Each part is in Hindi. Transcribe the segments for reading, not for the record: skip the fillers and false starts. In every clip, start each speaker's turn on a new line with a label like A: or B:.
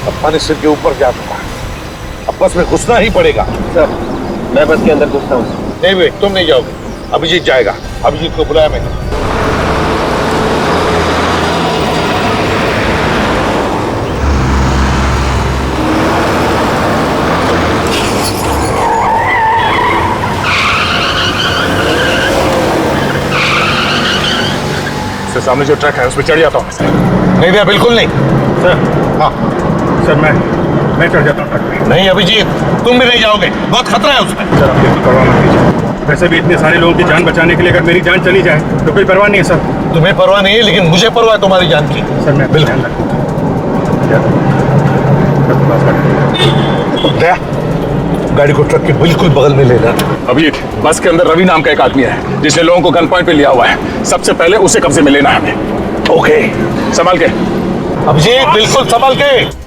A: अब्बा ने सिर के ऊपर क्या कहा? अब बस में घुसना ही पड़ेगा।
B: सर मैं बस के अंदर घुसता हूँ।
A: नहीं वे तुम नहीं जाओगे, अभिजीत जाएगा। अभिजीत को बुलाया मैंने।
C: सर सामने जो ट्रक है उसमें चढ़ जाता हूँ।
A: नहीं भैया बिल्कुल नहीं।
C: सर
A: हाँ
C: सर मैं चढ़ जाता हूँ ट्रक में।
A: नहीं अभिजीत तुम भी नहीं जाओगे, बहुत खतरा है उसमें।
C: सर आप बिल्कुल परवाह मत कीजिए। वैसे भी इतने सारे लोगों की जान बचाने के लिए अगर मेरी जान चली जाए तो कोई परवाह नहीं है सर।
A: तुम्हें परवाह नहीं है लेकिन मुझे परवाह है तुम्हारी जान की।
C: सर मैं
A: बिल्कुल। दया गाड़ी को ट्रक के बिल्कुल बगल में ले जाना।
C: अभी बस के अंदर रवि नाम का एक आदमी है जिसने लोगों को गन पॉइंट पे लिया हुआ है। सबसे पहले उसे कब्जे में लेना है हमें।
A: ओके
C: संभाल के।
A: अभिजीत बिल्कुल संभल के।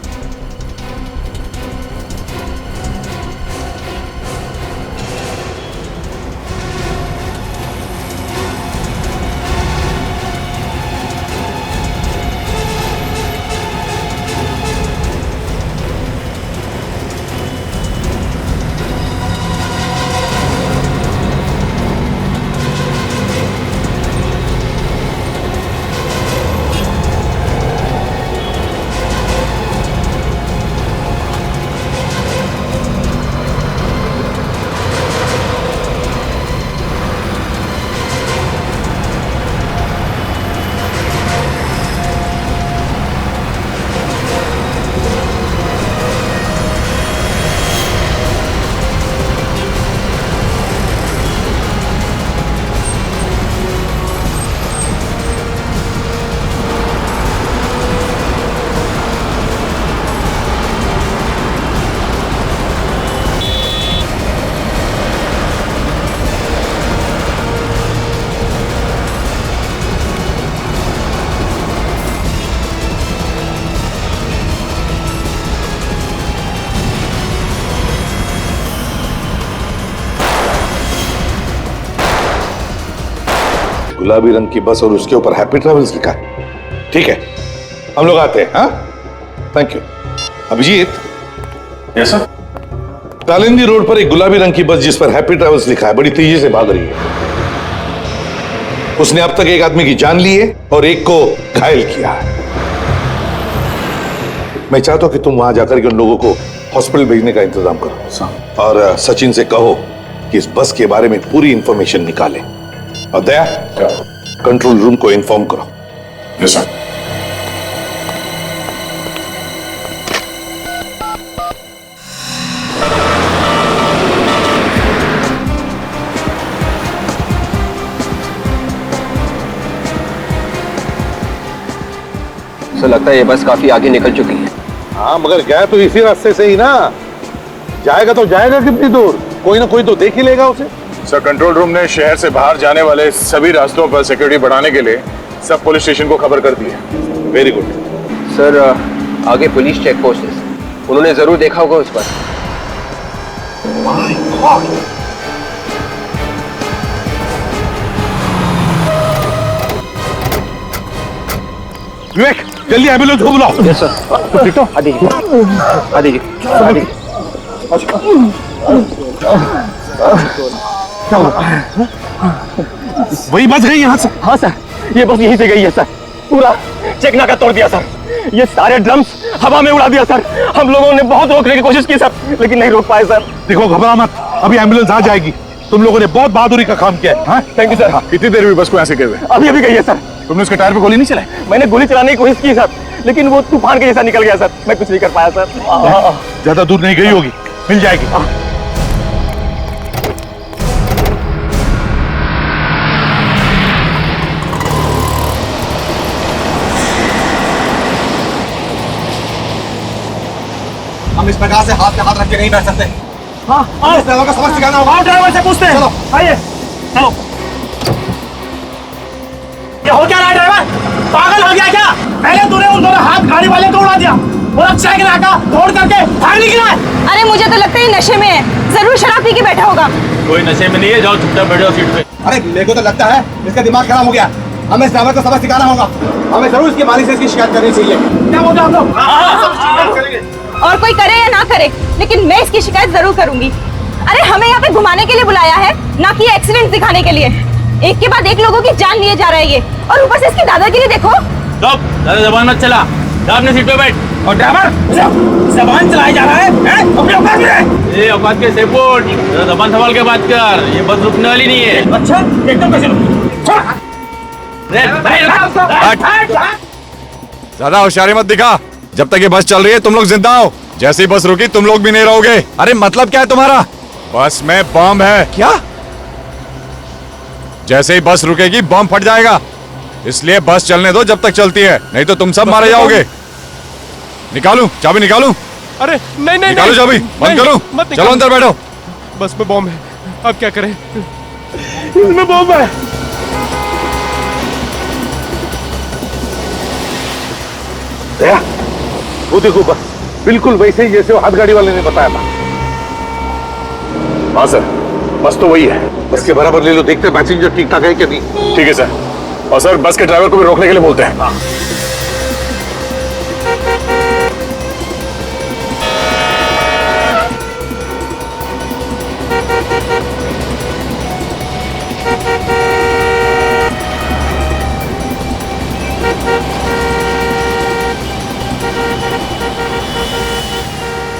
A: गुलाबी रंग की बस और उसके ऊपर हैप्पी ट्रैवल्स लिखा है। ठीक है हम लोग आते हैं। हाँ thank you. Abhijit
C: yes sir.
A: Talindi road पर एक गुलाबी रंग की बस जिस पर हैप्पी ट्रैवल्स लिखा है बड़ी तेजी से भाग रही है। उसने अब तक एक आदमी की जान ली है और एक को घायल किया है। मैं चाहता हूं कि तुम वहां जाकर के उन लोगों को हॉस्पिटल भेजने का इंतजाम करो और सचिन से कहो कि इस बस के बारे में पूरी इंफॉर्मेशन निकाले। और दया कंट्रोल रूम को इन्फॉर्म करो।
C: Yes sir.
B: सर लगता है ये बस काफी आगे निकल चुकी है।
A: हाँ मगर गया तो इसी रास्ते से ही ना। जाएगा तो जाएगा कितनी दूर, कोई ना कोई तो देख ही लेगा उसे।
C: सर कंट्रोल रूम ने शहर से बाहर जाने वाले सभी रास्तों पर सिक्योरिटी बढ़ाने के लिए सब पुलिस स्टेशन को खबर कर दी है।
A: Very good.
B: सर आगे पुलिस चेक पोस्ट है, उन्होंने जरूर देखा होगा उस पर।
A: विवेक जल्दी एम्बुलेंस को बुलाओ।
B: Yes sir. आ दीजिए।
A: वही बच गई यहाँ से।
D: हाँ सर ये बस यहीं से गई है सर। पूरा चेक नाका तोड़ दिया सर। ये सारे ड्रम्स हवा में उड़ा दिया सर। हम लोगों ने बहुत रोकने की कोशिश की सर लेकिन नहीं रोक पाए सर।
A: देखो घबरा मत, अभी एम्बुलेंस आ जाएगी। तुम लोगों ने बहुत बहादुरी का काम किया है। हाँ?
D: Thank you sir.
C: कितनी देर हुई बस को ऐसे हुए?
D: अभी अभी गई है सर।
C: तुमने उसके टायर पे गोली नहीं चलाई?
D: मैंने गोली चलाने की कोशिश की सर लेकिन वो तूफान के जैसा निकल गया सर। मैं कुछ नहीं कर पाया सर।
A: ज्यादा दूर नहीं गई होगी, मिल जाएगी।
E: हम इस प्रकार से हाथ पे हाथ रख के नहीं बैठ सकते।
D: हाँ
E: इस ड्राइवर का सबक सिखाना होगा।
D: ड्राइवर से पूछते हैं।
E: चलो।
D: आइए चलो। ये हो क्या रहा है ड्राइवर? पागल हो गया क्या? पहले तूने उन दोनों हाथ गाड़ी वाले को उड़ा दिया और अब चेक नाका तोड़ करके भाग निकला है।
F: अरे मुझे तो लगता है ये नशे में है, जरूर शराब पी के बैठा होगा।
D: कोई नशे में नहीं है, जाओ चुपचाप बैठो सीट पे।
E: अरे मेरे को तो लगता है इसका दिमाग खराब हो गया। हमें इस ड्राइवर को सबक सिखाना होगा। हमें जरूर इसके मालिक से इसकी शिकायत करनी चाहिए। क्या बोलते हैं आप लोग? शिकायत करेंगे।
F: और कोई करे या ना करे, लेकिन मैं इसकी शिकायत जरूर करूंगी। अरे हमें यहाँ पे घुमाने के लिए बुलाया है, ना कि एक्सीडेंट दिखाने के लिए। एक के बाद एक लोगों की जान लिए जा रहा है ये, और ऊपर से इसकी दादागिरी देखो।
D: ज्यादा जबान मत चला, अपने सीट पे बैठ। और ड्राइवर जबान चलाया जा रहा है, अपने औकात में रह। ये औकात के सेपोर्ट, जबान संभाल के बात कर, ये बस रुकने वाली नहीं है। अच्छा एकदम कैसे
G: ज्यादा होशियारी मत दिखा। जब तक ये बस चल रही है तुम लोग जिंदा हो, जैसे ही बस रुकी तुम लोग भी नहीं रहोगे। अरे मतलब क्या है तुम्हारा? बस में बम है। क्या? जैसे ही बस रुकेगी बम फट जाएगा, इसलिए बस चलने दो जब तक चलती है, नहीं तो तुम सब मारे जाओगे। निकालूं चाबी? निकालूं?
H: अरे नहीं नहीं
G: निकालो चाबी, बंद करो। चलो अंदर बैठो।
H: बस में बम है, अब क्या करें? इसमें बम है।
A: दया, वो देखो बस बिल्कुल वैसे ही जैसे वो हाथ गाड़ी वाले ने बताया था।
C: हाँ सर, बस तो वही है।
A: बस के बराबर ले लो, देखते हैं पैसेंजर ठीक ठाक है कि नहीं।
C: ठीक है सर। और सर बस के ड्राइवर को भी रोकने के लिए बोलते हैं।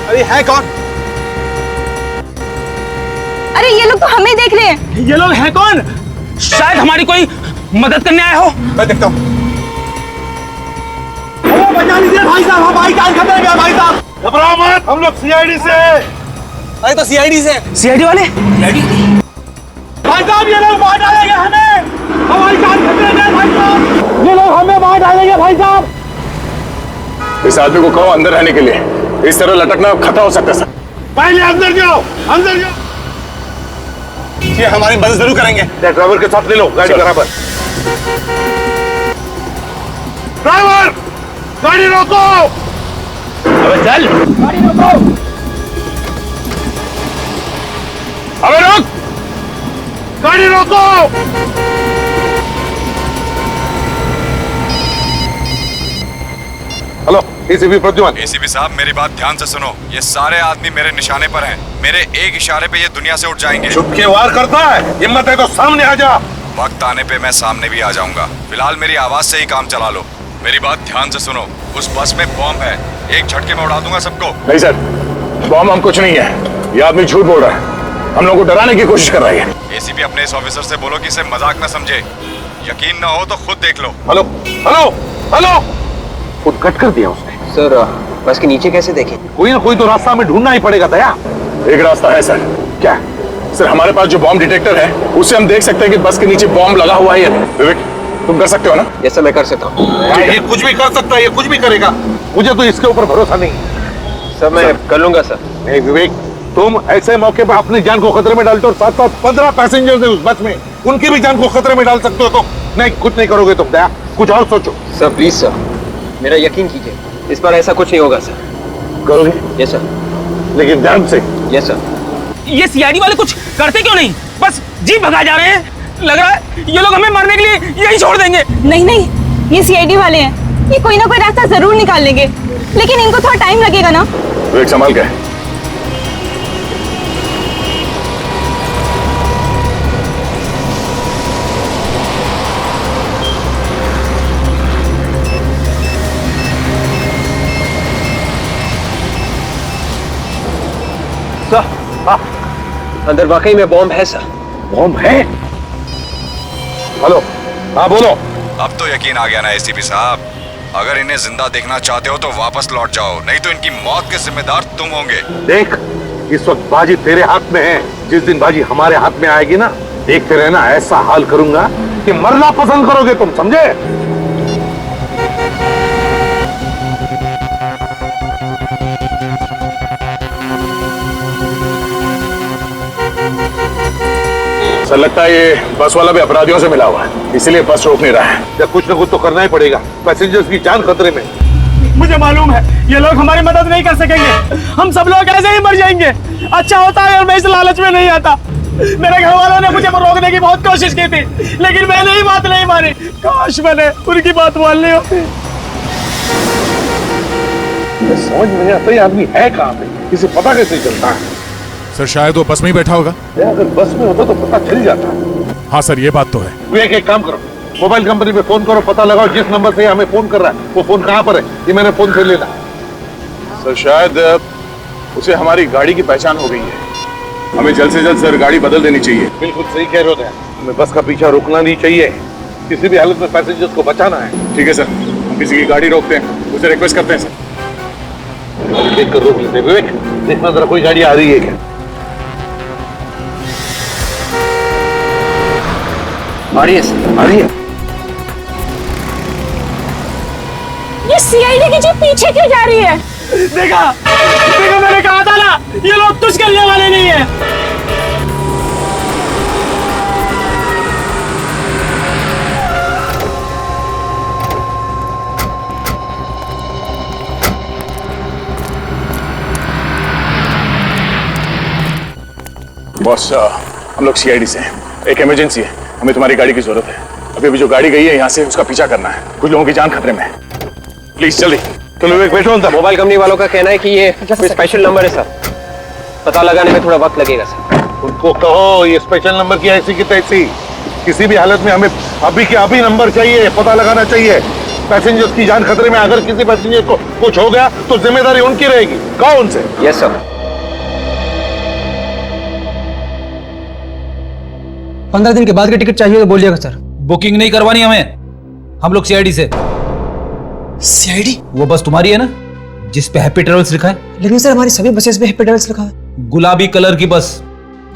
E: अरे है कौन?
F: अरे ये लोग तो हमें देख रहे हैं।
D: ये लोग हैं कौन? शायद हमारी कोई मदद करने आए हो।
E: मैं देखता हूँ। बचा लीजिए भाई साहब, हमारी जान खतरे में है भाई साहब।
A: घबराओ मत, हम लोग सीआईडी से।
E: अरे तो सीआईडी से।
D: सीआईडी वाले?
E: भाई साहब ये लोग मार डालेंगे हमें, हमारी जान खतरे में है भाई साहब। ये लोग हमें मार डालेंगे भाई साहब।
C: इस आदमी को कहो अंदर रहने के लिए, इस तरह लटकना खतरा हो सकता है सर।
A: पहले अंदर जाओ, अंदर जाओ।
E: ये हमारी मदद जरूर करेंगे।
A: ड्राइवर के साथ ले लो गाड़ी बराबर। ड्राइवर गाड़ी रोको।
D: अबे चल,
E: गाड़ी रोको।
A: अबे रोक, गाड़ी रोको। Hello ACP Pradyuman.
G: एसीपी साहब मेरी बात ध्यान से सुनो, ये सारे आदमी मेरे निशाने पर हैं। मेरे एक इशारे पे ये दुनिया से उठ जाएंगे।
A: छुप के वार करता है, हिम्मत है तो सामने आ जा।
G: वक्त आने पे मैं सामने भी आ जाऊंगा, फिलहाल मेरी आवाज से ही काम चला लो। मेरी बात ध्यान से सुनो, उस बस में बॉम्ब है, एक झटके में उड़ा दूंगा सबको।
C: नहीं सर, बॉम्ब हम कुछ नहीं है। ये आदमी झूठ बोल रहा है, हम लोगों को डराने की कोशिश कर रहा है।
G: एसीपी अपने इस ऑफिसर से बोलो कि इसे मजाक न समझे, यकीन न हो तो खुद देख लो।
A: हेलो हेलो हेलो, खुद कट कर दिया उसने।
B: सर बस के नीचे कैसे देखें?
A: कोई ना कोई तो रास्ता हमें ढूंढना ही पड़ेगा दया।
C: एक रास्ता है सर।
A: क्या?
C: सर हमारे पास जो बॉम्ब डिटेक्टर है उससे हम देख सकते हैं कि बस के नीचे बॉम्ब लगा हुआ है या नहीं। विवेक तुम कर सकते हो ना?
B: ये सब मैं कर सकता हूँ।
A: ये कुछ भी कर सकता है, ये कुछ भी करेगा, मुझे तो इसके ऊपर भरोसा नहीं।
B: सर मैं कर लूंगा सर।
A: नहीं विवेक, तुम ऐसे मौके पर अपनी जान को खतरे में डालते हो, साथ साथ 15 पैसेंजर्स हैं उस बस में, उनकी भी जान को खतरे में डाल सकते हो। तो नहीं, कुछ नहीं करोगे तुम दया, कुछ और सोचो।
B: सर प्लीज सर, मेरा यकीन कीजिए, इस बार ऐसा कुछ नहीं होगा सर।
A: करोगे?
B: Yes sir.
A: लेकिन ध्यान से।
B: Yes sir.
D: ये सीआईडी वाले कुछ करते क्यों नहीं? बस जीप भगा जा रहे हैं। लग रहा है ये लोग हमें मारने के लिए यही छोड़ देंगे।
F: नहीं नहीं, ये सीआईडी वाले हैं, ये कोई ना कोई रास्ता जरूर निकाल लेंगे, लेकिन इनको थोड़ा टाइम लगेगा ना।
C: विवेक संभाल के।
B: अंदर वाकई में बॉम्ब है सर।
A: बॉम्ब है? हेलो, हाँ बोलो।
G: अब तो यकीन आ गया ना एसीपी साहब, अगर इन्हें जिंदा देखना चाहते हो तो वापस लौट जाओ, नहीं तो इनकी मौत के जिम्मेदार तुम होंगे।
A: देख, इस वक्त बाजी तेरे हाथ में है, जिस दिन बाजी हमारे हाथ में आएगी ना, देखते रहना, ऐसा हाल करूंगा कि मरना पसंद करोगे तुम, समझे?
C: सर लगता है ये बस वाला भी अपराधियों से मिला हुआ है, इसीलिए बस रोक नहीं रहा है।
A: या कुछ ना कुछ तो करना ही पड़ेगा, पैसेंजर्स की जान खतरे में।
D: मुझे मालूम है ये लोग हमारी मदद नहीं कर सकेंगे, हम सब लोग ऐसे ही मर जाएंगे। अच्छा होता है और मैं इस लालच में नहीं आता।
E: मेरे घर वालों ने मुझे रोकने की बहुत कोशिश की थी, लेकिन मैंने ही बात नहीं मानी। काश मैंने उनकी बात मान ली होती।
A: समझ में नहीं आता ये आदमी है कहाँ पे, किसे पता कैसे चलता है?
G: सर शायद वो बस में ही बैठा होगा।
A: अगर बस में होता तो पता चल जाता।
G: हाँ सर ये बात तो है।
A: विवेक एक काम करो, मोबाइल कंपनी पे फोन करो, पता लगाओ जिस नंबर से हमें फोन कर रहा है वो फोन कहाँ पर है, ये मैंने फोन से लेना।
C: सर शायद उसे हमारी गाड़ी की पहचान हो गई है। हमें जल्द से जल्द सर गाड़ी बदल देनी चाहिए।
A: बिल्कुल सही कह रहे हो, हमें बस का पीछा रोकना नहीं चाहिए, किसी भी हालत में पैसेंजर्स को बचाना है।
C: ठीक है सर, हम किसी की गाड़ी रोकते हैं, उसे रिक्वेस्ट करते हैं सर।
A: देख कर रोक लेते। विवेक देखना जरा कोई गाड़ी आ रही है क्या?
B: आ रही है सर,
A: आ रही है।
F: ये सीआईडी की जीप पीछे क्यों जा रही है?
E: देखा देखा, मैंने कहा था ना ये लोग कुछ करने वाले नहीं है।
C: बॉस हम लोग सीआईडी से हैं, एक इमरजेंसी है, हमें तुम्हारी गाड़ी की जरूरत है। अभी जो गाड़ी गई है यहाँ से उसका पीछा करना है, कुछ लोगों की जान खतरे में है। प्लीज जल्दी।
A: तो विवेक बैठो अंदर।
B: मोबाइल कंपनी वालों का कहना है कि ये कोई स्पेशल नंबर है सर, पता लगाने में थोड़ा वक्त लगेगा सर।
A: उनको कहो ये स्पेशल नंबर की ऐसी की तैसी, किसी भी हालत में हमें अभी के अभी नंबर चाहिए, पता लगाना चाहिए। पैसेंजर्स की जान खतरे में, अगर किसी पैसेंजर को कुछ हो गया तो जिम्मेदारी उनकी रहेगी। कहो उनसे।
B: Yes sir.
I: 15 दिन के बाद की टिकट चाहिए तो बोलिएगा सर।
D: बुकिंग नहीं करवानी हमें, हम लोग सीआईडी से।
I: सीआईडी?
D: वो बस तुम्हारी है ना जिस पे हैप्पी ट्रेवल्स लिखा है?
I: लेकिन सर हमारी सभी बसेस पे हैप्पी ट्रेवल्स लिखा है।
D: गुलाबी कलर की बस।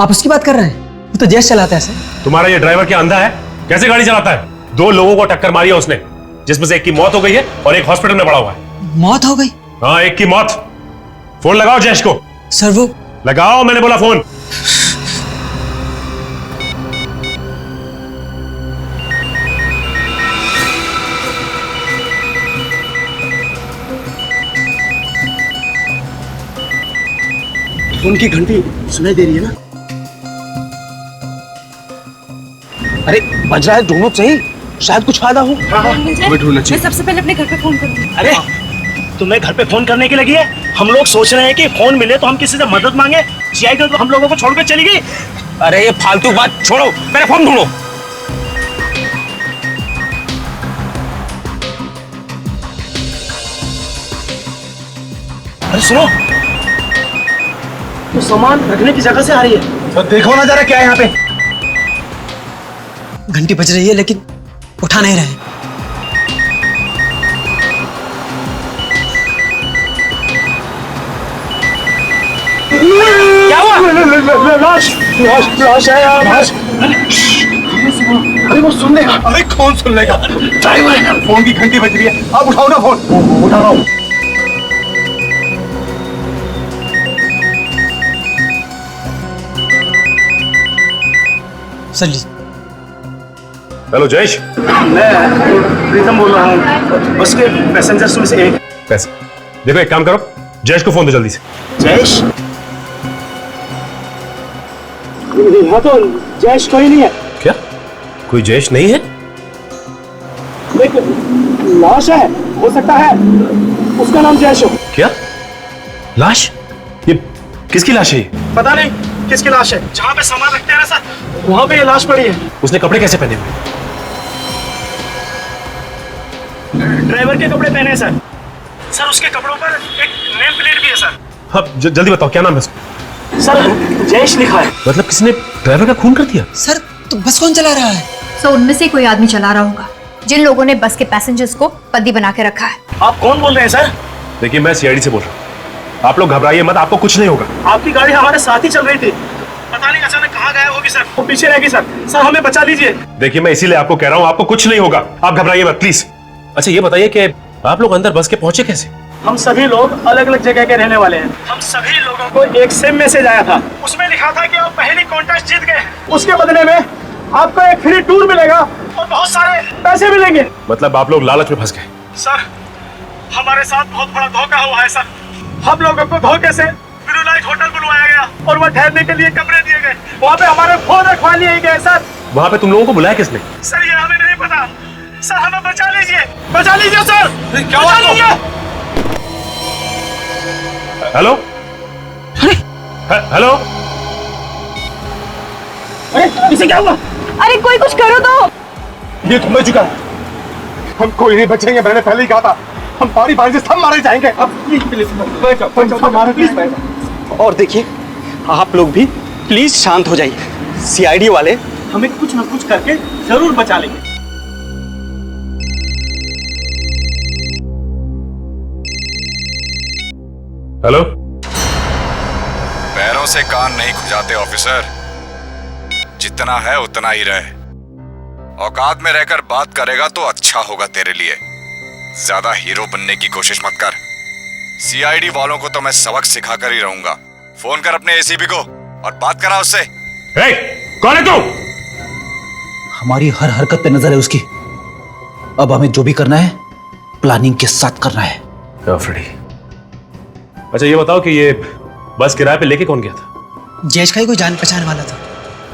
I: आप उसकी बात कर रहे हैं? वो तो जैश चलाता है सर।
H: तुम्हारा ये ड्राइवर क्या अंधा है? कैसे गाड़ी चलाता है? 2 लोगों को टक्कर मारी है उसने, जिसमें से एक की मौत हो गई है और एक हॉस्पिटल में पड़ा हुआ है।
I: मौत हो गई?
H: हाँ, एक की मौत। फोन लगाओ जैश को।
I: सर वो
H: लगाओ, मैंने बोला फोन।
E: उनकी घंटी सुनाई दे रही है ना? अरे बज रहा है, ढूंढो सही, शायद कुछ फायदा हो।
F: मैं सबसे पहले अपने घर पे फोन करूंगी।
E: अरे तुम्हें घर पे फोन करने की लगी है? हम लोग सोच रहे हैं कि फोन मिले तो हम किसी से मदद मांगे, सीआईडी तो हम लोगों को छोड़कर चली गई।
D: अरे ये फालतू बात छोड़ो, मेरा फोन ढूंढो।
E: अरे सुनो, तो सामान रखने की जगह से आ रही है। तो देखो ना जरा क्या है यहाँ पे।
I: घंटी बज रही है लेकिन उठा नहीं रहे।
E: क्या हुआ? लाश लाश लाश है यार, लाश। अरे वो सुन लेगा। अरे कौन सुन लेगा? ड्राइवर है। फोन की घंटी बज रही है, आप उठाओ ना फोन। उठा रहा हूँ।
I: सर ली।
H: हेलो जयेश।
E: मैं प्रीतम बोल रहा हूँ, बस के पैसेंजर्स में से एक।
H: कैसे? देखो एक काम करो, जयेश को फोन दो जल्दी से।
E: जयेश? यहाँ तो जयेश कोई नहीं है।
H: क्या? कोई जयेश नहीं है?
E: एक लाश है, हो सकता है उसका नाम जयेश हो।
H: क्या? लाश? ये किसकी लाश है?
E: पता नहीं किसकी लाश है। जहाँ पे सामान रखते हैं ना सर, वहाँ पे ये लाश पड़ी है।
H: उसने कपड़े कैसे पहने हुए?
E: ड्राइवर के कपड़े पहने हैं सर। सर उसके कपड़ों पर एक नेम प्लेट भी है सर।
H: हाँ जल्दी बताओ क्या नाम है उसका?
E: सर जयेश लिखा है।
H: मतलब किसी ने ड्राइवर का खून कर दिया?
I: सर तो बस कौन चला रहा है?
J: सो उनमें से कोई आदमी चला रहा होगा, जिन लोगों ने बस के पैसेंजर्स को बंदी बना के रखा है।
E: आप कौन बोल रहे हैं सर?
H: देखिए मैं सीआईडी से बोल रहा हूँ, आप लोग घबराइए मत, आपको कुछ नहीं होगा।
E: आपकी गाड़ी हमारे साथ ही चल रही थी, पता नहीं अचानक कहाँ गायब होगी सर। वो पीछे रहेगी सर। सर हमें बचा दीजिए।
H: देखिए मैं इसीलिए आपको कह रहा हूँ, आपको कुछ नहीं होगा, आप घबराइए मत प्लीज। अच्छा ये बताइए कि आप लोग अंदर बस के पहुंचे कैसे?
E: हम सभी लोग अलग अलग जगह के रहने वाले हैं। हम सभी लोगों को एक सेम मैसेज आया था, उसमें लिखा था कि आप पहली कॉन्टेस्ट जीत गए, उसके बदले में आपको एक फ्री टूर मिलेगा और बहुत सारे पैसे मिलेंगे।
H: मतलब आप लोग लालच में फंस गए?
E: सर हमारे साथ बहुत बड़ा धोखा हुआ है सर। हम लोगों को धोखे से विरुला लाइट होटल बुलवाया गया और वहाँ ठहरने के लिए कमरे दिए गए। वहाँ पे हमारे फोन रखवा लिए गए सर।
H: वहां पे तुम लोगों को बुलाया किसने?
E: सर ये हमें नहीं पता। सर हमें बचा लीजिए सर। क्या बचा लीजिए।
H: हेलो हेलो,
E: अरे इसे क्या हुआ?
F: अरे कोई कुछ करो तो।
E: ये थम चुका है, हम कोई नहीं बचेंगे। मैंने पहले ही कहा था, हम पानी पानी से सब मारे जाएंगे। अब प्लीज
K: और देखिए आप लोग भी प्लीज शांत हो जाइए। सीआईडी वाले
E: हमें कुछ ना कुछ करके जरूर बचा लेंगे।
H: हेलो।
G: पैरों से कान नहीं खुजाते ऑफिसर, जितना है उतना ही रहे। औकात में रहकर बात करेगा तो अच्छा होगा तेरे लिए। ज्यादा हीरो बनने की कोशिश मत कर। सीआईडी वालों को तो मैं सबक सिखाकर ही रहूंगा। फोन कर अपने एसीपी को और बात करा उससे।
H: कौन है तू?
I: हमारी हर हरकत पे नजर है उसकी। अब हमें जो भी करना है प्लानिंग के साथ करना है।
H: फ्रेडी, अच्छा ये बताओ कि ये बस किराए पे लेके कौन गया था?
I: जयेश का ही कोई जान पहचान वाला था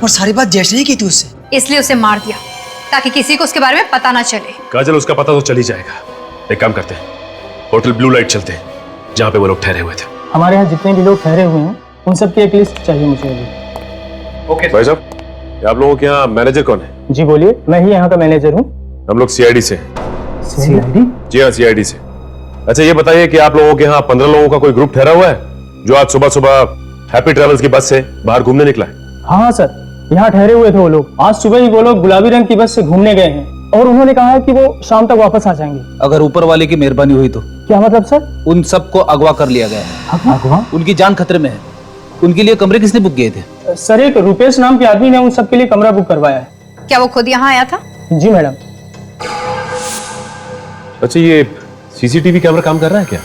I: और सारी बात जयेश ने ही की थी उससे।
J: इसलिए उसे मार दिया ताकि किसी को उसके बारे में पता ना चले।
H: काजल, उसका पता तो चल ही जाएगा। एक काम करते हैं, होटल ब्लू लाइट चलते हैं जहां पे वो लोग ठहरे हुए थे।
E: हमारे यहाँ जितने भी लोग ठहरे हुए हैं उन सब की एक लिस्ट चाहिए मुझे अभी।
H: ओके भाई साहब, आप लोगों के यहाँ मैनेजर कौन है?
E: जी बोलिए। मैं ही यहाँ का मैनेजर हूँ।
H: हम लोग सीआईडी से।
E: सीआईडी?
H: जी हाँ, सीआईडी से। अच्छा ये बताइए कि आप लोगों के यहाँ 15 लोगों का कोई ग्रुप ठहरा हुआ है जो आज सुबह सुबह हैप्पी ट्रेवल्स की बस से बाहर घूमने निकला है?
E: हाँ सर, यहाँ ठहरे हुए थे वो लोग। आज सुबह ही वो लोग गुलाबी रंग की बस से घूमने गए हैं और उन्होंने कहा है कि वो शाम तक वापस आ जाएंगे।
I: अगर ऊपर वाले की मेहरबानी हुई तो?
E: क्या मतलब सर?
I: उन सबको अगवा कर लिया गया है।
E: अगवा?
I: उनकी जान खतरे में है। उनके लिए कमरे किसने बुक किए थे?
E: सर एक रुपेश नाम के आदमी ने उन सबके लिए कमरा बुक करवाया है।
J: क्या वो खुद यहाँ आया था?
E: जी मैडम।
H: अच्छा ये सीसीटीवी कैमरा काम कर रहा है क्या?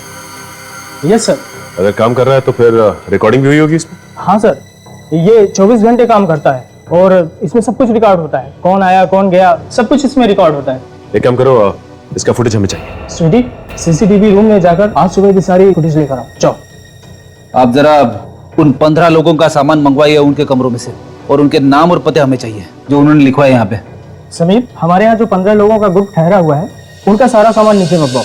E: Yes sir.
H: अगर काम कर रहा है तो फिर रिकॉर्डिंग भी हुई होगी इसमें?
E: हाँ सर, ये 24 घंटे काम करता है और इसमें सब कुछ रिकॉर्ड होता है। कौन आया कौन गया सब कुछ इसमें रिकॉर्ड होता है।
H: एक काम करो, इसका फुटेज हमें चाहिए।
E: स्वीटी, सीसीटीवी रूम में जाकर आज सुबह की सारी फुटेज लेकर आओ। जाओ।
I: आप जरा उन 15 लोगों का सामान मंगवाइए उनके कमरों में से, और उनके नाम और पते हमें चाहिए जो उन्होंने लिखवाए यहाँ पे।
E: समीर, हमारे यहाँ जो 15 लोगों का ग्रुप ठहरा हुआ है उनका सारा सामान नीचे मंगवाओ।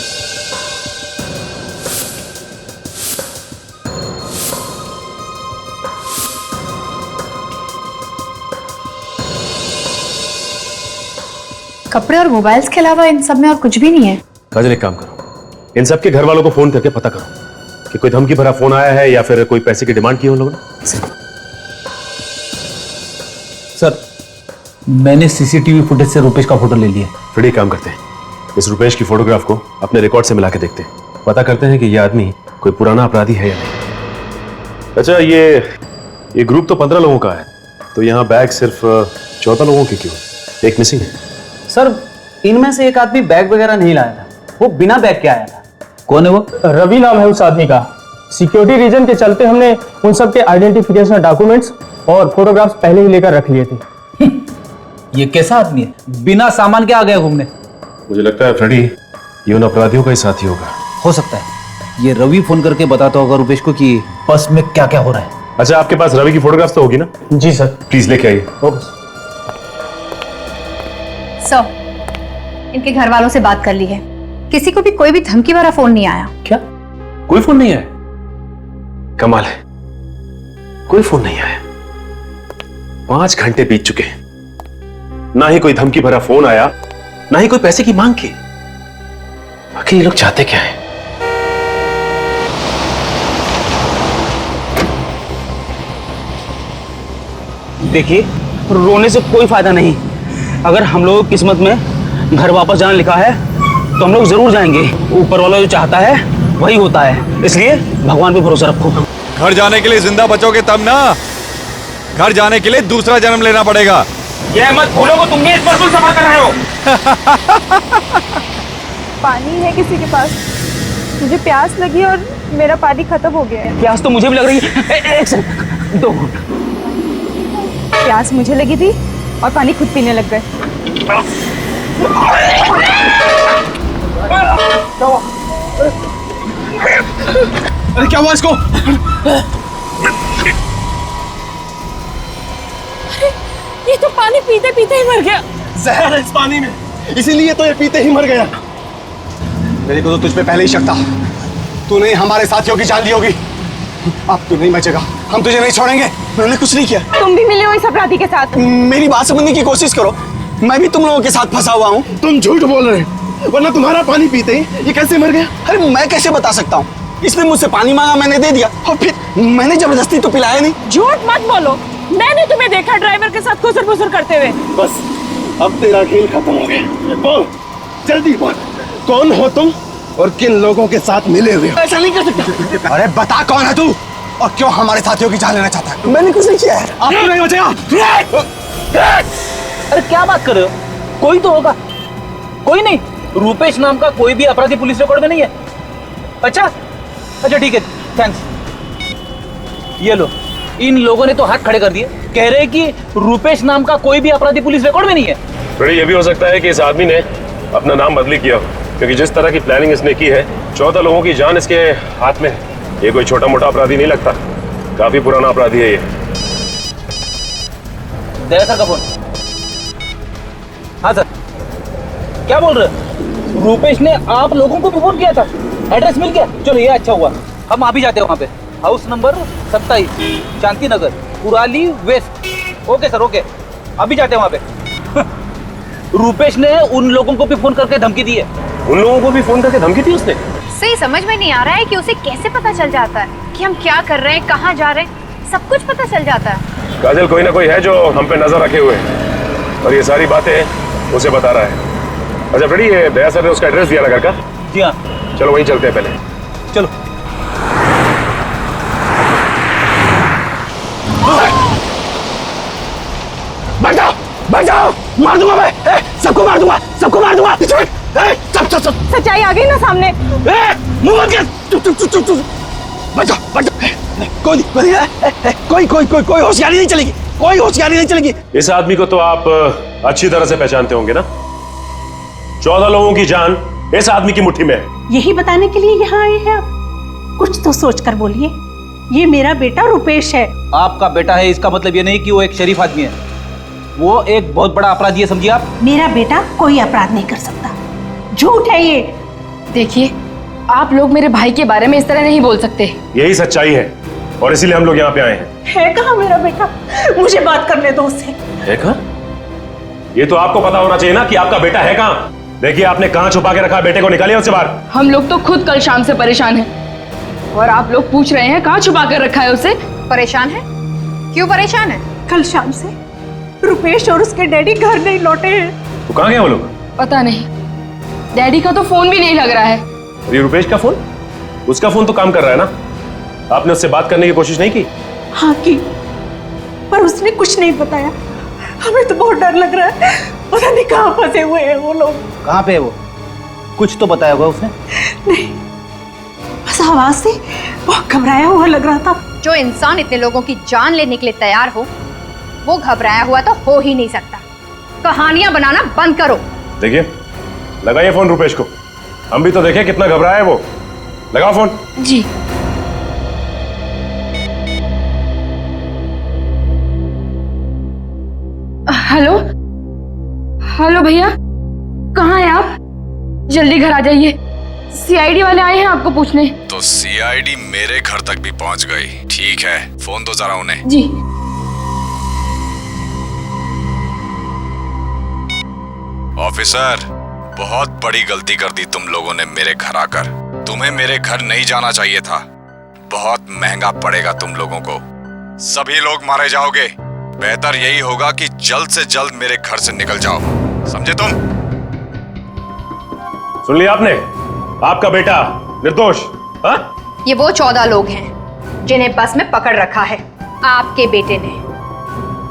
J: कपड़े और मोबाइल्स के अलावा इन सब में और कुछ भी नहीं है।
H: काजल एक काम करो, इन सबके घर वालों को फोन करके पता करो कि कोई धमकी भरा फोन आया है या फिर कोई पैसे की डिमांड की हो लोगों ने।
I: सर, मैंने सीसीटीवी फुटेज से रुपेश का फोटो ले लिया।
H: फिर एक काम करते हैं, इस रुपेश की फोटोग्राफ को अपने रिकॉर्ड से मिला के देखते हैं, पता करते हैं कि यह आदमी कोई पुराना अपराधी है या नहीं। अच्छा ये ग्रुप तो 15 लोगों का है, तो यहाँ बैग सिर्फ 14 लोगों के क्यों? एक मिसिंग है।
K: सर इनमें से एक आदमी बैग वगैरह नहीं लाया था, वो बिना बैग के आया था।
I: कौन है वो?
E: रवि नाम है उस आदमी का। सिक्योरिटी रीजन के चलते हमने उन सब के आइडेंटिफिकेशन डॉक्यूमेंट्स और फोटोग्राफ्स पहले ही लेकर रख लिए थे।
I: ये कैसा आदमी है, बिना सामान के आ गया घूमने?
H: मुझे लगता है फ्रेडी ये उन अपराधियों का ही साथी होगा।
I: हो सकता है ये रवि फोन करके बताता होगा रुपेश को कि बस में क्या क्या हो रहा है।
H: अच्छा आपके पास रवि की फोटोग्राफ तो होगी ना?
E: जी सर।
H: प्लीज लेके आइए।
J: सर, इनके घर वालों से बात कर ली है, किसी को भी कोई भी धमकी भरा फोन नहीं आया।
H: क्या कोई फोन नहीं आया? कमाल है, कोई फोन नहीं आया। 5 घंटे बीत चुके हैं, ना ही कोई धमकी भरा फोन आया, ना ही कोई पैसे की मांग की। आखिर ये लोग चाहते क्या हैं?
K: देखिए रोने से कोई फायदा नहीं। अगर हम लोग किस्मत में घर वापस जाना लिखा है तो हम लोग जरूर जाएंगे। ऊपर वाला जो चाहता है वही होता है, इसलिए भगवान पे भरोसा रखो।
G: घर जाने के लिए जिंदा बचोगे तब ना, घर जाने के लिए दूसरा जन्म लेना पड़ेगा।
D: ये मत भूलो को तुम भी इस पर सफा कर रहे हो।
F: पानी है किसी के पास? मुझे प्यास लगी और मेरा पानी खत्म हो गया है।
K: प्यास तो मुझे भी लग रही है। एक सेकंड, 2 मिनट।
F: प्यास मुझे लगी थी और पानी खुद पीने लग गए।
E: अरे क्या हुआ इसको?
F: तो पानी पीते पीते ही मर गया।
E: जहर है इस पानी में, इसीलिए तो ये पीते ही मर गया। मेरे को तो तुझ पे पहले ही शक था, तूने हमारे साथियों की जान ली होगी। अब तू नहीं बचेगा, हम तुझे नहीं छोड़ेंगे। मैंने कुछ नहीं किया।
F: तुम भी मिले हो इस अपराधी के साथ?
E: मेरी बात समझने की कोशिश करो, मैं भी तुम लोगों के साथ फंसा हुआ हूँ। तुम झूठ बोल रहे हो, वरना तुम्हारा पानी पीते ही ये कैसे मर गया? अरे मैं कैसे बता सकता हूँ? इसने मुझसे पानी मांगा, मैंने दे दिया, और फिर मैंने जबरदस्ती तो पिलाया नहीं।
F: झूठ मत बोलो, मैंने तुम्हें देखा ड्राइवर के साथ खुसर फुसर करते हुए।
E: बस अब तेरा खेल खत्म हो गया। बोल, जल्दी बोल, कौन हो तुम और किन लोगों के साथ मिले हुए हो? ऐसा नहीं कर सकता। अरे बता कौन है तू और क्यों हमारे साथियों की जान लेना चाहता है? मैंने कुछ नहीं किया है। आपको नहीं बचेगा।
I: अरे क्या बात कर रहे हो? कोई तो होगा। कोई नहीं, रूपेश नाम का कोई भी अपराधी पुलिस रिकॉर्ड में नहीं है। अच्छा ठीक है, थैंक्स। ये लो, इन लोगों ने तो हाथ खड़े कर दिए, कह रहे हैं कि रूपेश नाम का कोई भी अपराधी पुलिस रिकॉर्ड में नहीं है।
H: थोड़ा ये भी हो सकता है कि इस आदमी ने अपना नाम बदली किया, क्योंकि जिस तरह की प्लानिंग इसने की है, 14 लोगों की जान इसके हाथ में है। ये कोई छोटा मोटा अपराधी नहीं लगता, काफी पुराना अपराधी है ये।
I: दया सर का फोन। हाँ सर, क्या बोल रहे? रूपेश ने आप लोगों को भी फोन किया था, एड्रेस मिल गया? चलो ये अच्छा हुआ, हम आ भी जाते हैं वहाँ पे। House number 27, Shanti Nagar, Kurali west. Okay sir, okay, अभी जाते हैं वहाँ पे। रूपेश ने उन लोगों को भी फोन करके धमकी दी है।
H: उन लोगों को भी फोन करके धमकी दी उसने?
J: सही समझ में नहीं आ रहा है कि उसे कैसे पता चल जाता है कि हम क्या कर रहे हैं, कहाँ जा रहे हैं, सब कुछ पता चल जाता है।
H: काजल, कोई ना कोई है जो हम पे नजर रखे हुए है और ये सारी बातें उसे बता रहा है। अच्छा फ्रेडी, ये दया सर ने उसका एड्रेस दिया ना घर का?
I: जी हाँ।
H: चलो वहीं चलते हैं पहले।
I: चलो।
E: बचाओ, बचाओ, मार दूंगा मैं, सबको मार दूंगा, सबको मार दूंगा।
F: सच्चाई आ गई ना सामने।
E: मुंह बंद कर, चुप। बचाओ, बचाओ, कोई होशियारी नहीं चलेगी, कोई होशियारी नहीं चलेगी।
H: इस आदमी को तो आप अच्छी तरह से पहचानते होंगे ना? 14 लोगों की जान इस आदमी की मुट्ठी में है।
L: यही बताने के लिए यहाँ आए हैं आप? कुछ तो सोच कर बोलिए। ये मेरा बेटा रूपेश है।
I: आपका बेटा है इसका मतलब ये नहीं कि वो एक शरीफ आदमी है, वो एक बहुत बड़ा अपराधी है, समझिए आप।
L: मेरा बेटा कोई अपराध नहीं कर सकता, झूठ है ये।
F: देखिए, आप लोग मेरे भाई के बारे में इस तरह नहीं बोल सकते।
H: यही सच्चाई है और इसीलिए हम लोग यहाँ पे आए हैं।
L: है कहाँ मेरा बेटा? मुझे बात करने दो उससे।
H: है कहाँ? ये तो आपको पता होना चाहिए ना कि आपका बेटा है कहाँ। देखिए, आपने कहाँ छुपा के रखा? बेटे को निकालिए उससे बाहर।
F: हम लोग तो खुद कल शाम से परेशान हैं और आप लोग पूछ रहे हैं कहाँ छुपा कर रखा है उसे।
J: परेशान है? क्यों परेशान है?
L: कल शाम से रूपेश और उसके डैडी घर नहीं लौटे हैं।
H: तो कहाँ गए वो लोग?
F: पता नहीं, डैडी का तो फोन भी नहीं लग रहा है।
H: ये रुपेश का फोन? उसका फोन तो काम कर रहा है ना? आपने उससे बात करने की कोशिश नहीं की?
L: हाँ की, पर उसने कुछ नहीं बताया। हमें तो बहुत डर लग रहा है, पता नहीं कहाँ फंसे हुए हैं वो लोग।
I: कहाँ पे है वो? कुछ तो बताया होगा उसने।
L: नहीं, बस आवाज से बहुत घबराया हुआ लग रहा था।
J: जो इंसान इतने लोगों की जान लेने के लिए तैयार हो, वो घबराया हुआ तो हो ही नहीं सकता। कहानियां बनाना बंद करो।
H: देखिए, लगाइए फोन रुपेश को, हम भी तो देखें कितना घबराया है वो। लगाओ फोन।
F: जी। हेलो हेलो भैया, कहाँ हैं आप? जल्दी घर आ जाइए, सीआईडी वाले आए हैं आपको पूछने।
G: तो सीआईडी मेरे घर तक भी पहुंच गई। ठीक है, फोन दो जरा उन्हें।
F: जी।
G: ऑफिसर, बहुत बड़ी गलती कर दी तुम लोगों ने मेरे घर आकर। तुम्हें मेरे घर नहीं जाना चाहिए था, बहुत महंगा पड़ेगा तुम लोगों को। सभी लोग मारे जाओगे। बेहतर यही होगा कि जल्द से जल्द मेरे घर से निकल जाओ, समझे तुम?
H: सुन लिया आपने? आपका बेटा निर्दोष। हाँ?
J: ये वो 14 लोग हैं जिन्हें बस में पकड़ रखा है आपके बेटे ने।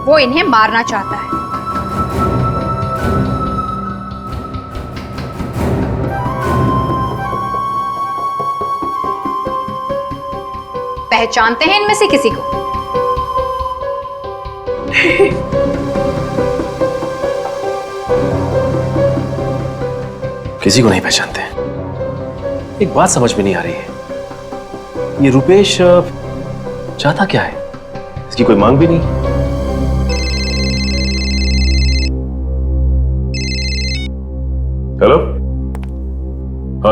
J: वो इन्हें मारना चाहता है। पहचानते हैं इनमें से किसी को?
H: किसी को नहीं पहचानते। एक बात समझ में नहीं आ रही है, ये रुपेश चाहता क्या है? इसकी कोई मांग भी नहीं।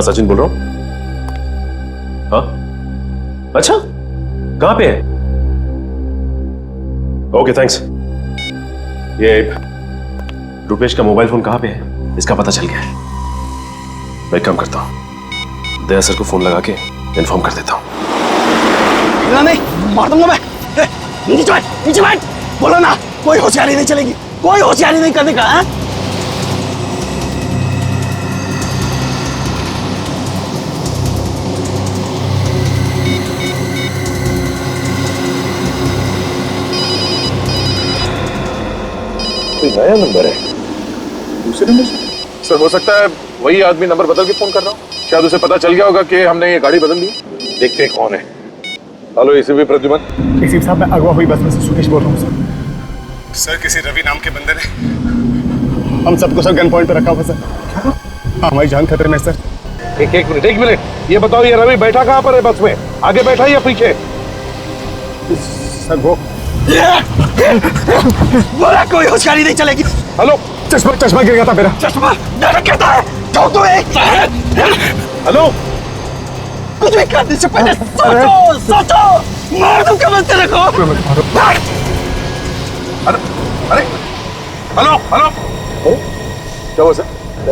H: हाँ सचिन बोल रहा हूं। हाँ अच्छा, कहां पे है? Okay thanks. ये रुपेश का मोबाइल फोन कहां पे है, इसका पता चल गया है। मैं एक काम करता हूं, दया सर को फोन लगा के इन्फॉर्म कर देता हूं।
E: नहीं, मार दूंगा मैं। नीचे बैठ, नीचे बैठ। बोलो ना, कोई होशियारी नहीं चलेगी, कोई होशियारी नहीं करने का है?
C: नया नंबर है, दूसरे नंबर से। सर हो सकता है वही आदमी नंबर बदल के फोन कर रहा हूँ। शायद उसे पता चल गया होगा कि हमने ये गाड़ी बदल दी। देखते हैं कौन है। Hello ACP Pradyuman.
E: एसीपी साहब, मैं अगवा हुई बस में से सुकेश बोल रहा हूँ सर। किसी रवि नाम के बंदे ने हम सबको सर गन पॉइंट पे रखा हुआ सर। हमारी जान खतरे में सर।
A: एक मिनट, ये बताओ ये रवि बैठा कहाँ पर है बस में? आगे बैठा या पीछे?
E: सर वो बोला कोई होशियारी नहीं चलेगी।
A: हेलो,
E: चश्मा गिर गया था मेरा। चश्मा मेरा गिरता है, ठोक दो एक।
A: हेलो,
E: कुछ भी करने से पहले सोचो। मार दूं कब तेरे को?
A: अरे हेलो, क्या हुआ सर?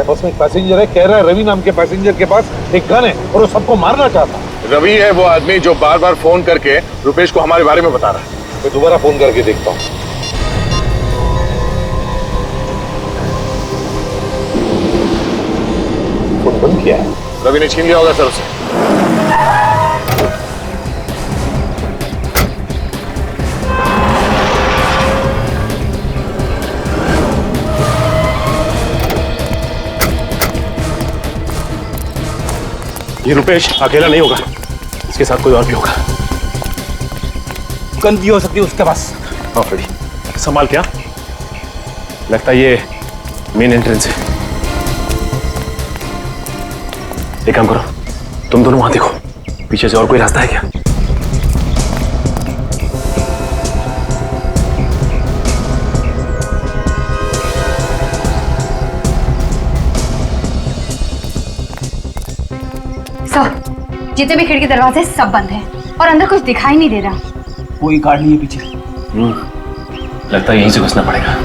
A: बस में एक पैसेंजर है, कह रहा है रवि नाम के पैसेंजर के पास एक गन है और वो सबको मारना चाहता।
C: रवि है वो आदमी जो बार बार फोन करके रुपेश को हमारे बारे में बता रहा है।
A: मैं दोबारा फोन करके देखता हूँ। फोन बंद किया है।
C: रवि ने छीन लिया होगा सर उसे।
H: ये रुपेश अकेला नहीं होगा, इसके साथ कोई और भी होगा।
I: गन भी हो सकती है उसके पास।
H: हाँ फ्रेडी, संभाल क्या? लगता है ये मेन एंट्रेंस है। एक काम करो, तुम दोनों वहां देखो, पीछे से और कोई रास्ता है क्या?
J: सर, जितने भी खिड़की दरवाजे सब बंद हैं और अंदर कुछ दिखाई नहीं दे रहा।
I: कोई गार्ड नहीं है पीछे।
H: लगता है यहीं से घुसना पड़ेगा।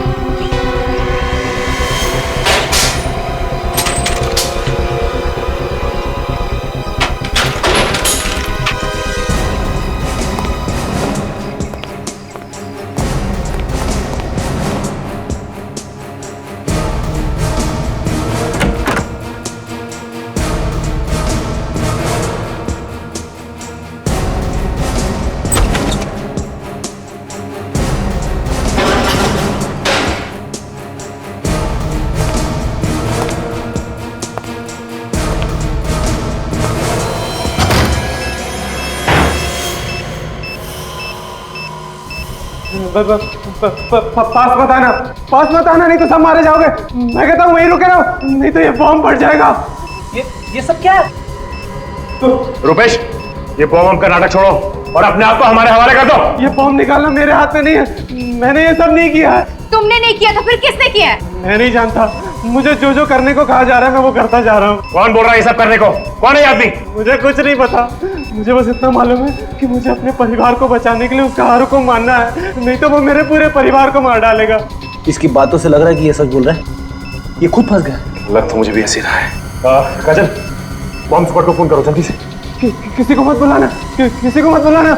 E: पास मत आना, नहीं तो सब मारे जाओगे। मैं कहता हूँ वहीं रुके रहो, नहीं तो ये बॉम्ब फट जाएगा।
I: ये सब क्या है?
C: रुपेश, ये बॉम्ब हम का नाटक छोड़ो और अपने आप को हमारे हवाले कर दो।
E: ये बॉम्ब निकालना मेरे हाथ में नहीं है, मैंने ये सब नहीं किया है।
J: तुमने नहीं किया तो फिर किसने किया है?
E: मैं नहीं जानता, मुझे जो करने को कहा जा रहा है मैं वो करता जा रहा हूँ।
C: कौन बोल रहा है ये सब करने को? कौन है आदमी?
E: मुझे कुछ नहीं पता, मुझे बस इतना मालूम है कि मुझे अपने परिवार को बचाने के लिए उसका हर हुक्म मानना है, नहीं तो वो मेरे पूरे परिवार को मार डालेगा।
I: इसकी बातों से लग रहा है कि ये सच बोल रहा है। ये खुद फंस गया।
H: लग तो मुझे भी ऐसे रहा है।
C: काजल, बॉम्ब स्क्वाड को फोन करो जल्दी से।
E: किसी को मत बुलाना, किसी को मत बुलाना।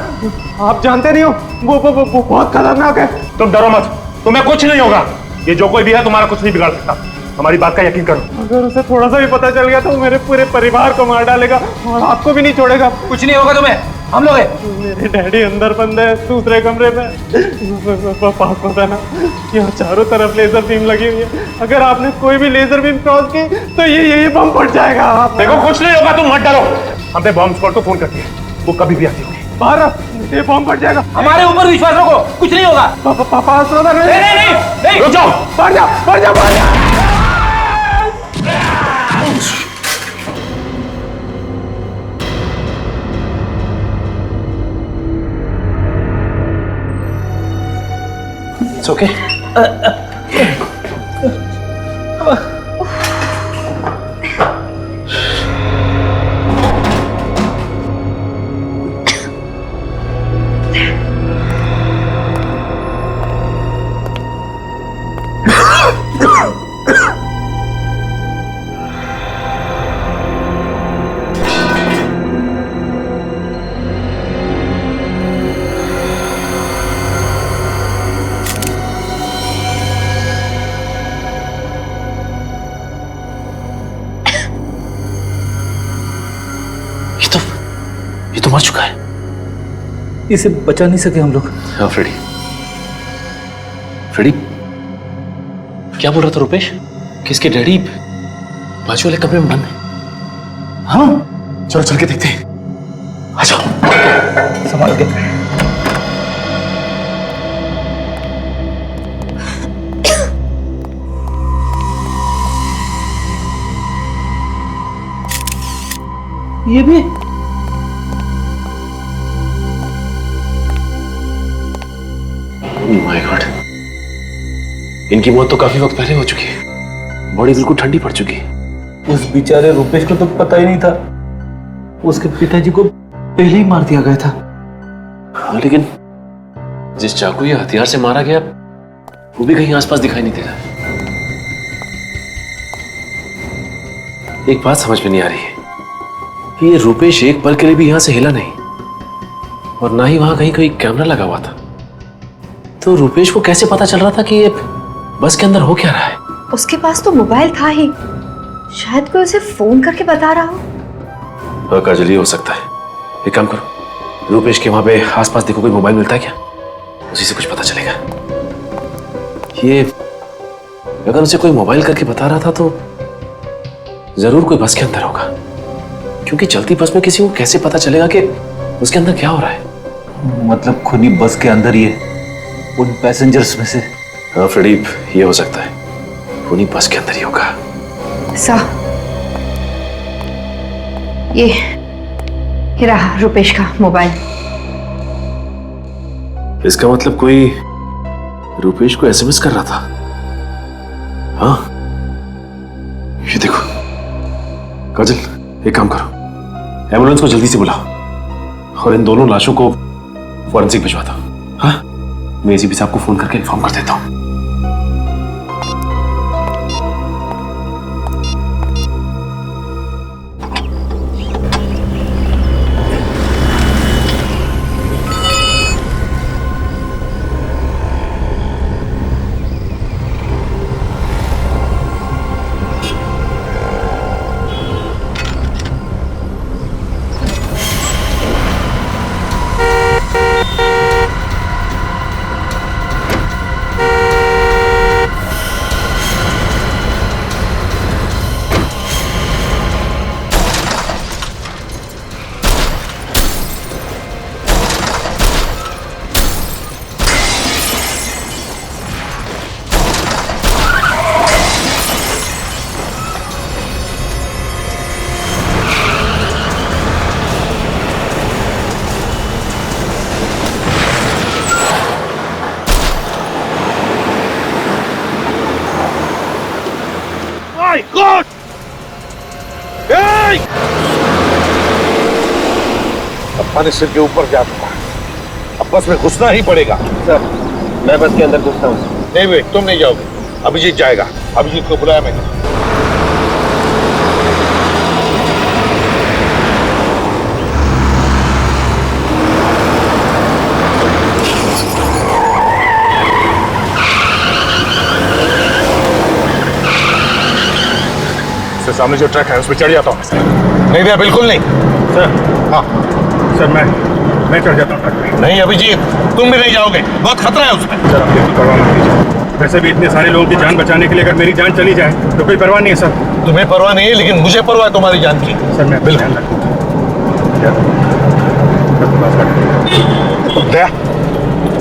E: आप जानते नहीं हो वो बहुत खतरनाक है।
C: तुम डरो मत, तुम्हें कुछ नहीं होगा। ये जो कोई भी है तुम्हारा कुछ नहीं बिगाड़ सकता, हमारी बात का यकीन करो।
E: अगर उसे थोड़ा सा भी पता चल गया तो वो मेरे पूरे परिवार को मार डालेगा और आपको भी नहीं छोड़ेगा।
I: कुछ नहीं होगा तुम्हें, हम लोग हैं।
E: मेरे डैडी अंदर बंद है दूसरे कमरे में। पास मत आना, यहाँ चारों तरफ लेजर बीम लगी हुई है, अगर आपने कोई भी लेजर बीम क्रॉस की तो ये बम फट जाएगा।
C: देखो कुछ नहीं होगा, तुम मत डरो। हमने बॉम्ब स्क्वाड को फोन कर दिया, वो कभी भी आती होगी।
E: बाहर ये बम फट जाएगा।
I: हमारे ऊपर विश्वास रखो, कुछ नहीं होगा।
E: पास मत आना।
I: नहीं,
C: रुक जाओ,
E: बाहर जाओ।
H: It's okay. ये तो मर चुका है।
I: इसे बचा नहीं सके हम लोग।
H: हाँ फ्रेडी, फ्रेडी क्या बोल रहा था रुपेश? किसके डैडी बाजू वाले कमरे में बंद है? हाँ चलो चल के देखते हैं। आ जाओ।
I: संभाल के। ये भी
H: माय गॉड, इनकी मौत तो काफी वक्त पहले हो चुकी है। बॉडी बिल्कुल ठंडी पड़ चुकी है।
I: उस बेचारे रुपेश को तो पता ही नहीं था, उसके पिताजी को पहले ही मार दिया गया था।
H: हाँ लेकिन जिस चाकू या हथियार से मारा गया वो भी कहीं आसपास दिखाई नहीं दे रहा। एक बात समझ में नहीं आ रही है कि ये रुपेश एक पल के लिए भी यहां से हिला नहीं और ना ही वहां कहीं कोई कैमरा लगा हुआ था। तो रुपेश को कैसे पता चल रहा था कि ये बस के अंदर हो क्या रहा है?
J: उसके पास तो मोबाइल था ही, शायद कोई उसे फोन करके बता रहा हो।
H: हाँ काजल, ये हो सकता है। एक काम करो, रुपेश के वहां पे आसपास देखो कोई मोबाइल मिलता है क्या, उसी से कुछ पता चलेगा। ये अगर उसे कोई मोबाइल करके बता रहा था तो जरूर कोई बस के अंदर होगा, क्योंकि चलती बस में किसी को कैसे पता चलेगा कि उसके अंदर क्या हो रहा है?
I: मतलब खुद ही बस के अंदर ही है, उन पैसेंजर्स में से।
H: हाँ फ्रेडी, ये हो सकता है, उन्हीं बस के अंदर ही होगा।
J: ये रहा रुपेश का मोबाइल।
H: इसका मतलब कोई रुपेश को एसएमएस कर रहा था। हाँ ये देखो काजल, एक काम करो, एम्बुलेंस को जल्दी से बुलाओ और इन दोनों लाशों को फॉरेंसिक भिजवा दो। हाँ मैं एसीपी साहब को फोन करके इन्फॉर्म कर देता हूं।
A: God! Hey! अब पानी सिर के ऊपर जा चुका है, अब बस में घुसना ही पड़ेगा।
B: सर मैं बस के अंदर घुसता हूँ।
A: नहीं वे, तुम नहीं जाओगे, अभिजीत जाएगा। अभिजीत को बुलाया मैंने।
C: सामने जो ट्रक है उस पर चढ़ जाता हूँ सर।
A: नहीं भैया, बिल्कुल नहीं
C: सर।
A: हाँ
C: सर मैं चढ़ जाता हूँ ट्रक पे।
A: नहीं अभिजीत, तुम भी नहीं जाओगे, बहुत खतरा है उसमें।
C: सर आप बिल्कुल परवाह मत कीजिए, वैसे भी इतने सारे लोगों की जान बचाने के लिए अगर मेरी जान चली जाए तो कोई परवाह नहीं है सर।
A: तुम्हें परवाह नहीं है, लेकिन मुझे परवाह है तुम्हारी जान की।
C: सर मैं बिल्कुल
A: दया,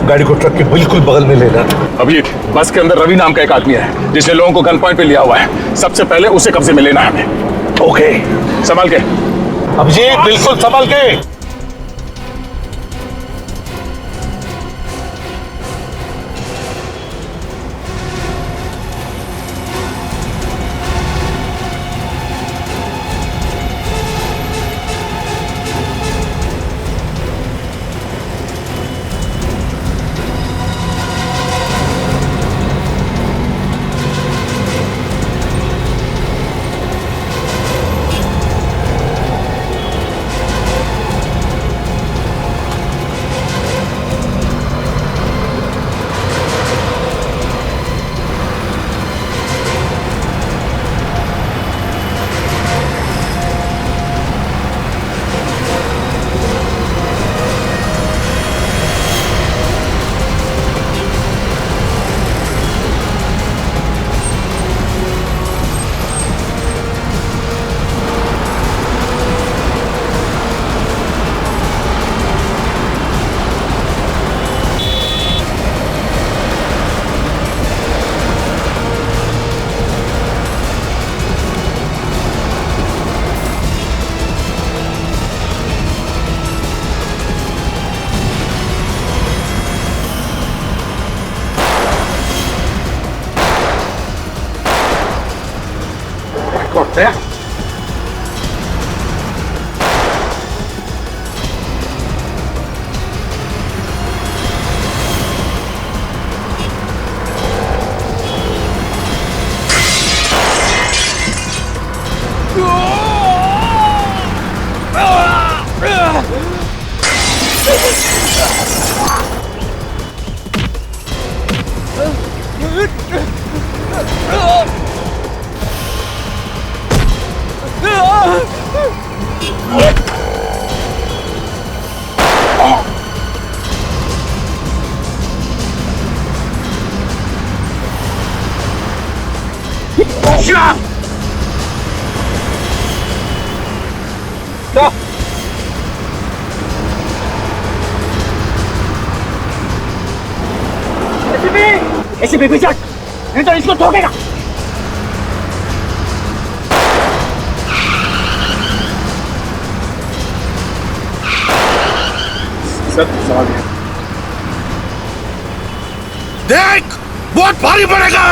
A: गाड़ी को ट्रक के बिल्कुल बगल में लेना।
C: अभी बस के अंदर रवि नाम का एक आदमी है जिसने लोगों को गन पॉइंट पे लिया हुआ है। सबसे पहले उसे कब्जे में लेना है हमें।
A: ओके,
C: संभाल के
A: अभिजीत, बिल्कुल संभाल के।
E: दया ऐसे बेबी चट नहीं तो इसको ठोकेगा।
C: सर समझ गया।
A: देख बहुत भारी पड़ेगा।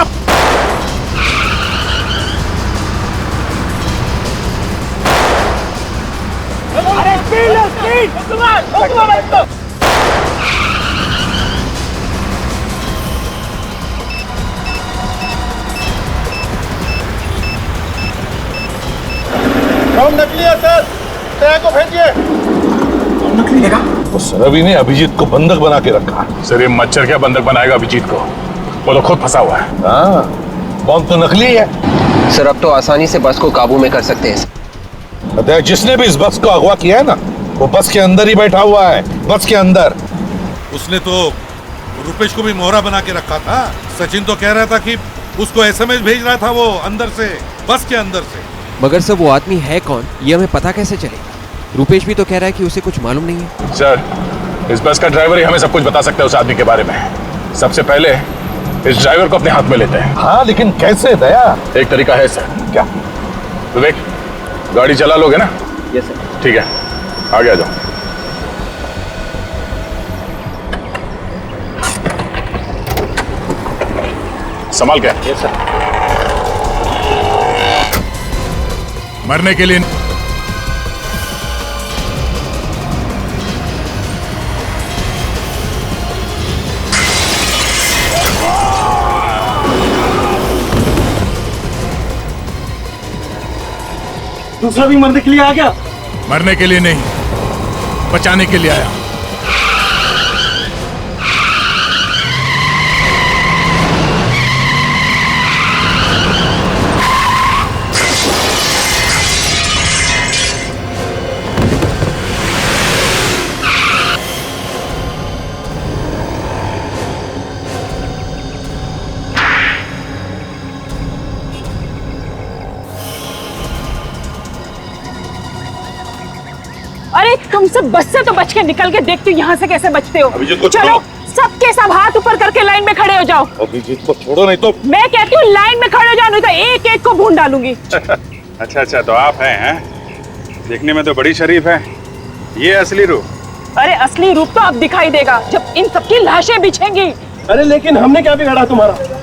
E: अरे स्पीड नकली है सर, दया को भेजिए। नकली लेगा?
A: उस रवि ने अभिजीत को बंधक बना के रखा।
C: सर ये मच्छर क्या बंधक बनाएगा अभिजीत को? वो तो खुद फंसा हुआ है।
A: हाँ, बॉम्ब तो नकली है।
B: सर अब तो आसानी से बस को काबू में कर सकते हैं।
A: दया, जिसने भी इस बस को अगवा किया है ना, वो बस के अंदर ही बैठा हुआ है, बस के अंदर।
M: उसने तो रुपेश को भी मोहरा बना के रखा था। सचिन तो कह रहा था कि उसको एसएमएस भेज रहा था वो अंदर से, बस के अंदर से।
N: मगर सर वो आदमी है कौन, ये हमें पता कैसे चलेगा? रुपेश भी तो कह रहा है कि उसे कुछ मालूम नहीं है।
C: सर इस बस का ड्राइवर ही हमें सब कुछ बता सकता है उस आदमी के बारे में। सबसे पहले इस ड्राइवर को अपने हाथ में लेते हैं।
A: हाँ लेकिन कैसे दया?
C: एक तरीका है सर।
A: क्या?
C: विवेक गाड़ी चला लोगे ना?
B: Yes sir.
C: ठीक है आगे आ जाओ। संभाल के।
B: Yes sir.
C: मरने के लिए
E: दूसरा भी मरने के लिए आ गया।
C: मरने के लिए नहीं, बचाने के लिए आया।
F: अरे तुम सब बस से तो बच के निकल के देखते हो यहाँ से कैसे बचते हो।
A: अभिजीत को
F: चलो सबके सब हाथ ऊपर करके लाइन में खड़े हो जाओ।
A: अभिजीत को छोड़ो नहीं तो।
F: मैं कहती हूँ लाइन में खड़े हो जाओ, नहीं तो एक एक को भून डालूंगी।
C: अच्छा तो आप हैं? देखने में तो बड़ी शरीफ है। ये असली रूप?
F: अरे असली रूप तो अब दिखाई देगा जब इन सबकी लाशें बिछेंगी।
E: अरे लेकिन हमने क्या बिगाड़ा तुम्हारा?